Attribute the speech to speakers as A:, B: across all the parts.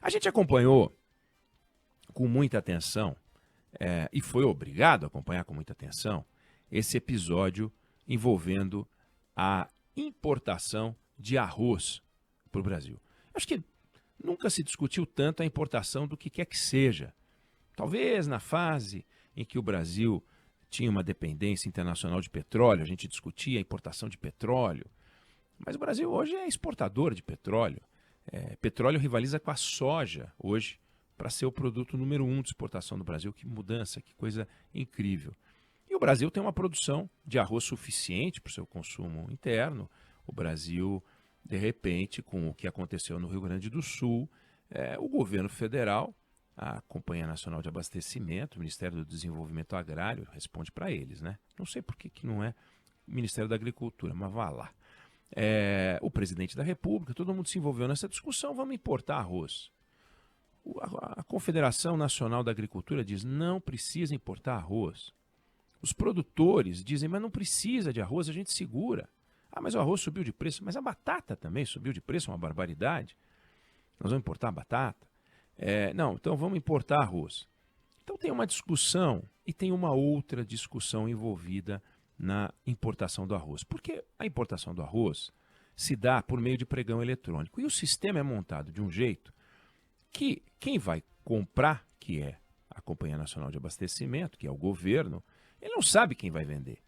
A: A gente acompanhou com muita atenção, e foi obrigado a acompanhar com muita atenção, esse episódio envolvendo a importação de arroz para o Brasil. Acho que nunca se discutiu tanto a importação do que quer que seja. Talvez na fase em que o Brasil tinha uma dependência internacional de petróleo, a gente discutia a importação de petróleo, mas o Brasil hoje é exportador de petróleo. Petróleo rivaliza com a soja hoje para ser o produto número 1 de exportação do Brasil. Que mudança, que coisa incrível. E o Brasil tem uma produção de arroz suficiente para o seu consumo interno. O Brasil, de repente, com o que aconteceu no Rio Grande do Sul, o governo federal, a Companhia Nacional de Abastecimento, o Ministério do Desenvolvimento Agrário, responde para eles, né? Não sei por que não é o Ministério da Agricultura, mas vá lá. O presidente da República, todo mundo se envolveu nessa discussão, vamos importar arroz. A Confederação Nacional da Agricultura diz, não precisa importar arroz. Os produtores dizem, mas não precisa de arroz, a gente segura. Ah, mas o arroz subiu de preço, mas a batata também subiu de preço, uma barbaridade. Nós vamos importar batata? Não, então vamos importar arroz. Então tem uma discussão e tem uma outra discussão envolvida na importação do arroz. Porque a importação do arroz se dá por meio de pregão eletrônico. E o sistema é montado de um jeito que quem vai comprar, que é a Companhia Nacional de Abastecimento, que é o governo, ele não sabe quem vai vender.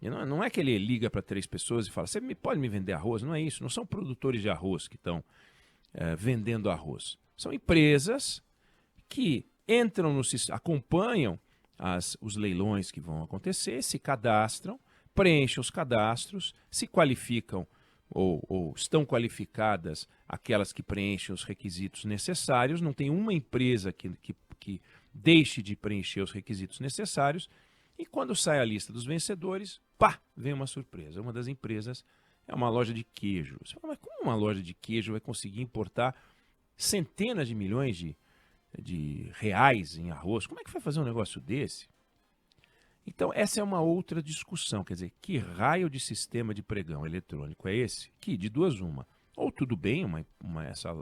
A: E não é que ele liga para 3 pessoas e fala, você pode me vender arroz? Não é isso, não são produtores de arroz que estão vendendo arroz. São empresas que entram no sistema, acompanham os leilões que vão acontecer, se cadastram, preenchem os cadastros, se qualificam ou estão qualificadas aquelas que preenchem os requisitos necessários. Não tem uma empresa que deixe de preencher os requisitos necessários. E quando sai a lista dos vencedores, pá, vem uma surpresa. Uma das empresas é uma loja de queijo. Você fala, mas como uma loja de queijo vai conseguir importar centenas de milhões de reais em arroz? Como é que vai fazer um negócio desse? Então, essa é uma outra discussão. Quer dizer, que raio de sistema de pregão eletrônico é esse? Que, de duas uma, ou tudo bem,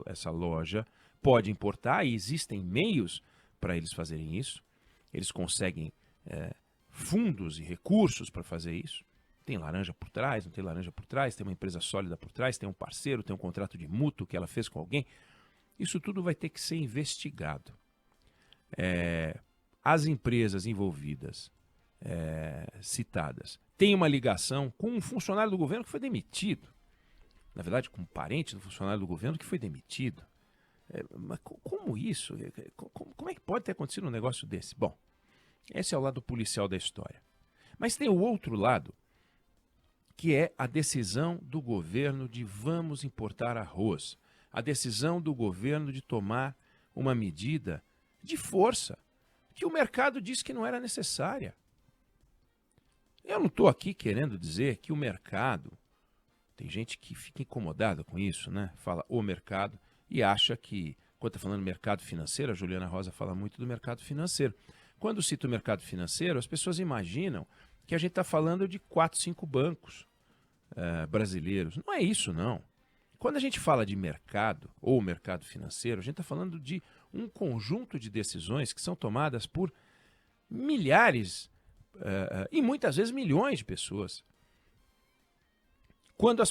A: essa loja pode importar, e existem meios para eles fazerem isso. Eles conseguem fundos e recursos para fazer isso. Tem laranja por trás, não tem laranja por trás, tem uma empresa sólida por trás, tem um parceiro, tem um contrato de mútuo que ela fez com alguém. Isso tudo vai ter que ser investigado. As empresas envolvidas, citadas, têm uma ligação com um funcionário do governo que foi demitido. Na verdade, com um parente do funcionário do governo que foi demitido. Mas como isso? Como é que pode ter acontecido um negócio desse? Bom, esse é o lado policial da história. Mas tem o outro lado, que é a decisão do governo de vamos importar arroz. A decisão do governo de tomar uma medida de força, que o mercado disse que não era necessária. Eu não estou aqui querendo dizer que o mercado, tem gente que fica incomodada com isso, né? Fala o mercado e acha que, quando está falando mercado financeiro, a Juliana Rosa fala muito do mercado financeiro. Quando cita o mercado financeiro, as pessoas imaginam que a gente está falando de 4, 5 bancos brasileiros. Não é isso, não. Quando a gente fala de mercado ou mercado financeiro, a gente está falando de um conjunto de decisões que são tomadas por milhares e muitas vezes milhões de pessoas. Quando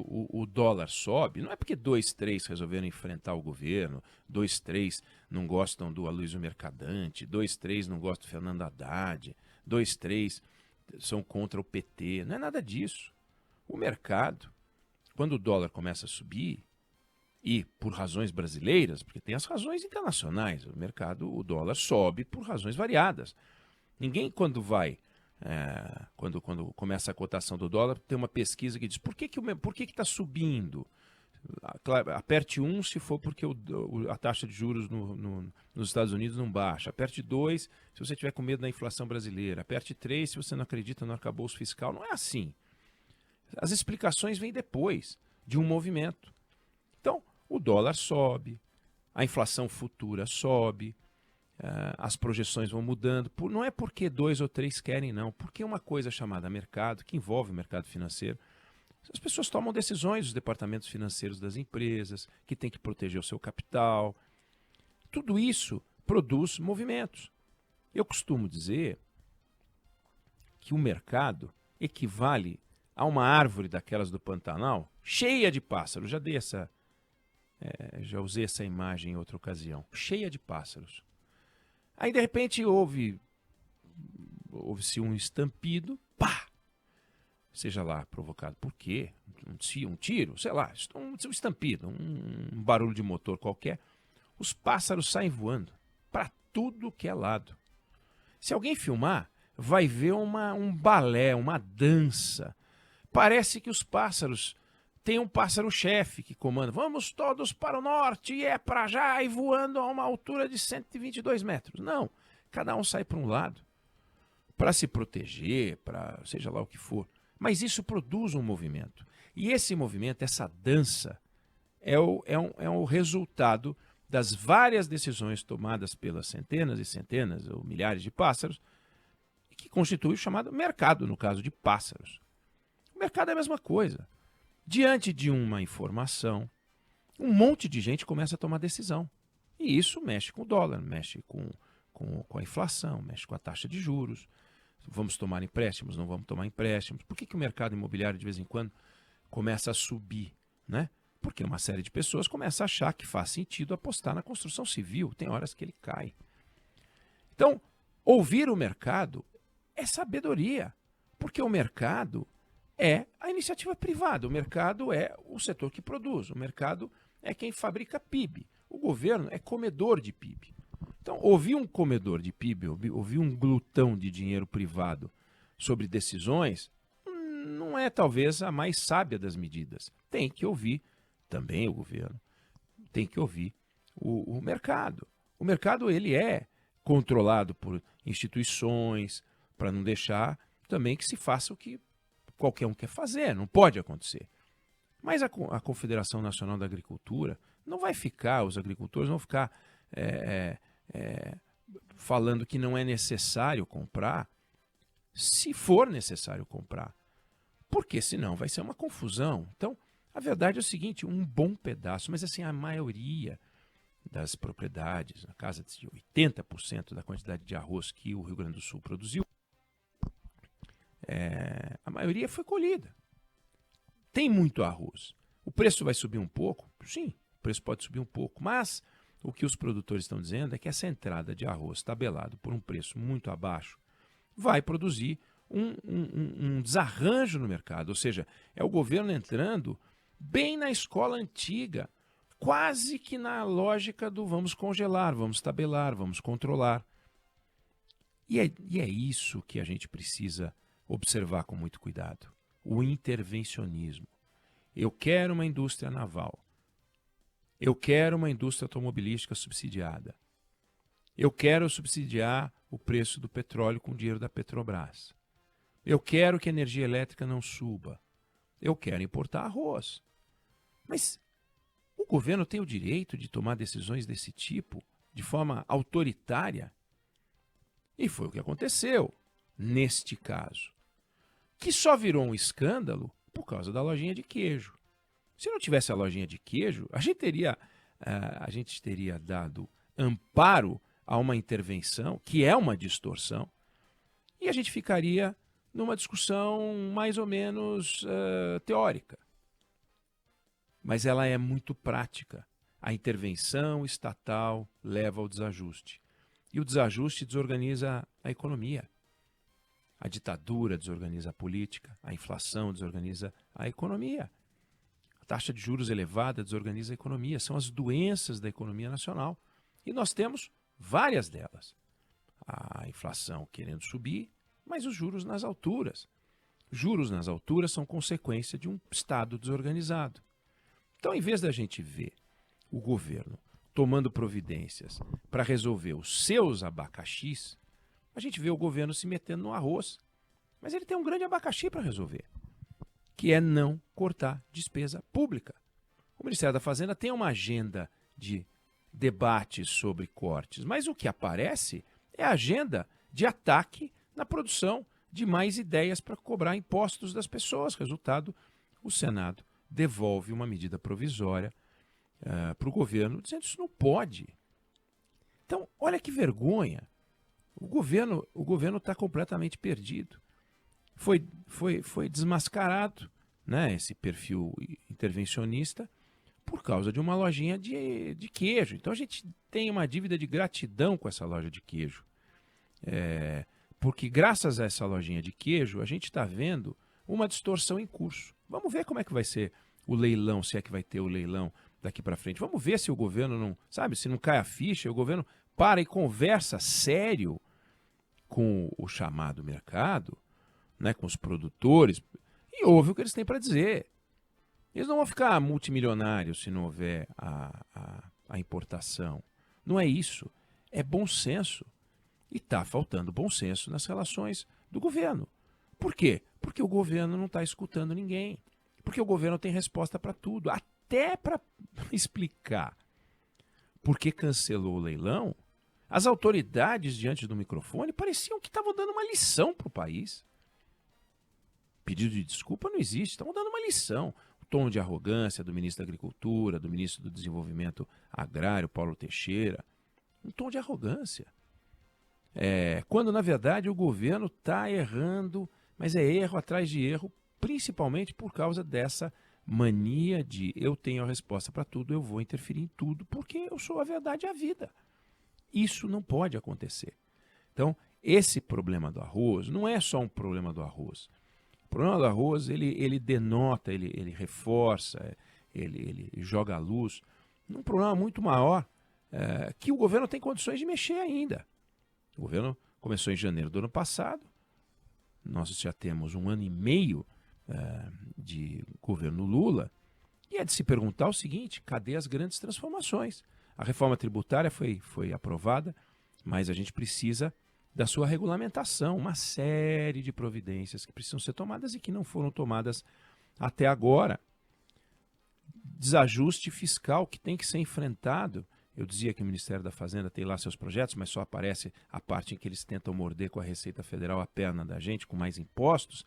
A: o dólar sobe, não é porque 2, 3 resolveram enfrentar o governo, 2, 3 não gostam do Aloysio Mercadante, 2, 3 não gostam do Fernando Haddad, 2, 3 são contra o PT. Não é nada disso. O mercado, quando o dólar começa a subir, e por razões brasileiras, porque tem as razões internacionais, o dólar sobe por razões variadas. Ninguém, quando começa a cotação do dólar, tem uma pesquisa que diz por que está subindo? Aperte 1 se for porque a taxa de juros nos Estados Unidos não baixa. Aperte 2 se você tiver com medo da inflação brasileira. Aperte 3 se você não acredita no arcabouço fiscal. Não é assim. As explicações vêm depois de um movimento. Então, o dólar sobe, a inflação futura sobe, as projeções vão mudando. Não é porque 2 ou 3 querem, não. Porque uma coisa chamada mercado, que envolve o mercado financeiro, As pessoas tomam decisões, os departamentos financeiros das empresas, que têm que proteger o seu capital. Tudo isso produz movimentos. Eu costumo dizer que o mercado equivale a uma árvore daquelas do Pantanal cheia de pássaros. Já usei essa imagem em outra ocasião. Cheia de pássaros. Aí, de repente, houve-se um estampido, pá! Seja lá provocado por quê? Um tiro, sei lá, um estampido, um barulho de motor qualquer. Os pássaros saem voando para tudo que é lado. Se alguém filmar, vai ver um balé, uma dança. Parece que os pássaros... Tem um pássaro-chefe que comanda. Vamos todos para o norte e é para já e voando a uma altura de 122 metros. Não, cada um sai para um lado para se proteger, para seja lá o que for. Mas isso produz um movimento. E esse movimento, essa dança, é o resultado das várias decisões tomadas pelas centenas e centenas ou milhares de pássaros, que constitui o chamado mercado, no caso de pássaros. O mercado é a mesma coisa. Diante de uma informação, um monte de gente começa a tomar decisão. E isso mexe com o dólar, mexe com a inflação, mexe com a taxa de juros. Vamos tomar empréstimos, não vamos tomar empréstimos. Por que o mercado imobiliário, de vez em quando, começa a subir? Né? Porque uma série de pessoas começa a achar que faz sentido apostar na construção civil. Tem horas que ele cai. Então, ouvir o mercado é sabedoria. Porque o mercado é a iniciativa privada. O mercado é o setor que produz. O mercado é quem fabrica PIB. O governo é comedor de PIB. Então, ouvir um comedor de PIB, ouvir um glutão de dinheiro privado sobre decisões, não é talvez a mais sábia das medidas. Tem que ouvir também o governo. Tem que ouvir o mercado. O mercado ele é controlado por instituições para não deixar também que se faça o que qualquer um quer fazer, não pode acontecer. Mas a Confederação Nacional da Agricultura não vai ficar, os agricultores vão ficar falando que não é necessário comprar, se for necessário comprar, porque senão vai ser uma confusão. Então, a verdade é o seguinte, um bom pedaço, mas assim, a maioria das propriedades, na casa de 80% da quantidade de arroz que o Rio Grande do Sul produziu, a maioria foi colhida. Tem muito arroz. O preço vai subir um pouco? Sim, o preço pode subir um pouco, mas o que os produtores estão dizendo é que essa entrada de arroz tabelado por um preço muito abaixo vai produzir um desarranjo no mercado, ou seja, é o governo entrando bem na escola antiga, quase que na lógica do vamos congelar, vamos tabelar, vamos controlar. E é isso que a gente precisa observar com muito cuidado. O intervencionismo. Eu quero uma indústria naval. Eu quero uma indústria automobilística subsidiada. Eu quero subsidiar o preço do petróleo com o dinheiro da Petrobras. Eu quero que a energia elétrica não suba. Eu quero importar arroz. Mas o governo tem o direito de tomar decisões desse tipo de forma autoritária? E foi o que aconteceu neste caso, que só virou um escândalo por causa da lojinha de queijo. Se não tivesse a lojinha de queijo, a gente teria dado amparo a uma intervenção, que é uma distorção, e a gente ficaria numa discussão mais ou menos teórica. Mas ela é muito prática. A intervenção estatal leva ao desajuste. E o desajuste desorganiza a economia. A ditadura desorganiza a política, a inflação desorganiza a economia. A taxa de juros elevada desorganiza a economia. São as doenças da economia nacional. E nós temos várias delas. A inflação querendo subir, mas os juros nas alturas. Juros nas alturas são consequência de um Estado desorganizado. Então, em vez da gente ver o governo tomando providências para resolver os seus abacaxis, a gente vê o governo se metendo no arroz. Mas ele tem um grande abacaxi para resolver, que é não cortar despesa pública. O Ministério da Fazenda tem uma agenda de debates sobre cortes, mas o que aparece é a agenda de ataque na produção de mais ideias para cobrar impostos das pessoas, resultado o Senado devolve uma medida provisória para o governo, dizendo que isso não pode. Então, olha que vergonha. O governo está completamente perdido. Foi desmascarado, né, esse perfil intervencionista por causa de uma lojinha de queijo. Então a gente tem uma dívida de gratidão com essa loja de queijo. Porque graças a essa lojinha de queijo, a gente está vendo uma distorção em curso. Vamos ver como é que vai ser o leilão, se é que vai ter o leilão daqui para frente. Vamos ver se o governo não, sabe, se não cai a ficha, o governo para e conversa sério com o chamado mercado, né, com os produtores, e ouve o que eles têm para dizer. Eles não vão ficar multimilionários se não houver a importação. Não é isso. É bom senso. E está faltando bom senso nas relações do governo. Por quê? Porque o governo não está escutando ninguém. Porque o governo tem resposta para tudo. Até para explicar por que cancelou o leilão, as autoridades diante do microfone pareciam que estavam dando uma lição para o país. Pedido de desculpa não existe, estavam dando uma lição. O tom de arrogância do ministro da Agricultura, do ministro do Desenvolvimento Agrário, Paulo Teixeira. Um tom de arrogância. Quando, na verdade, o governo está errando, mas é erro atrás de erro, principalmente por causa dessa mania de eu tenho a resposta para tudo, eu vou interferir em tudo, porque eu sou a verdade e a vida. Isso não pode acontecer. Então, esse problema do arroz não é só um problema do arroz. O problema do arroz, ele denota, ele reforça, ele joga à luz num problema muito maior, que o governo tem condições de mexer ainda. O governo começou em janeiro do ano passado, nós já temos 1 ano e meio de governo Lula, e é de se perguntar o seguinte: cadê as grandes transformações? A reforma tributária foi aprovada, mas a gente precisa da sua regulamentação, uma série de providências que precisam ser tomadas e que não foram tomadas até agora. Desajuste fiscal que tem que ser enfrentado. Eu dizia que o Ministério da Fazenda tem lá seus projetos, mas só aparece a parte em que eles tentam morder com a Receita Federal a perna da gente, com mais impostos.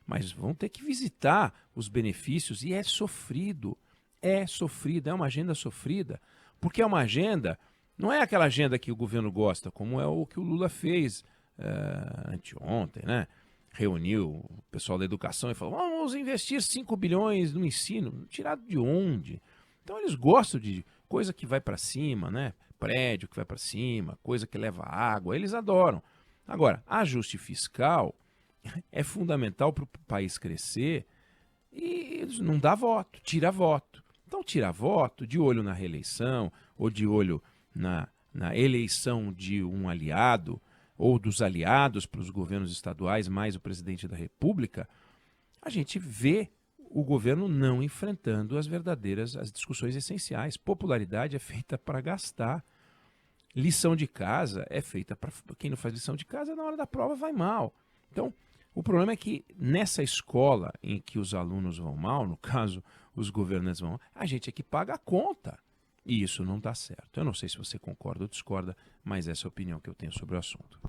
A: Mas vão ter que visitar os benefícios e é sofrido, é uma agenda sofrida, porque é uma agenda, não é aquela agenda que o governo gosta, como é o que o Lula fez anteontem, né? Reuniu o pessoal da educação e falou: vamos investir 5 bilhões no ensino. Tirado de onde? Então eles gostam de coisa que vai para cima, né? Prédio que vai para cima, coisa que leva água, eles adoram. Agora, ajuste fiscal é fundamental para o país crescer e não dá voto, tira voto. Então tira voto de olho na reeleição ou de olho na eleição de um aliado ou dos aliados para os governos estaduais, mais o presidente da República. A gente vê o governo não enfrentando as discussões essenciais. Popularidade é feita para gastar. Lição de casa é feita para quem não faz lição de casa, na hora da prova vai mal. Então, o problema é que nessa escola em que os alunos vão mal, no caso, os governantes vão mal, a gente é que paga a conta. E isso não dá certo. Eu não sei se você concorda ou discorda, mas essa é a opinião que eu tenho sobre o assunto.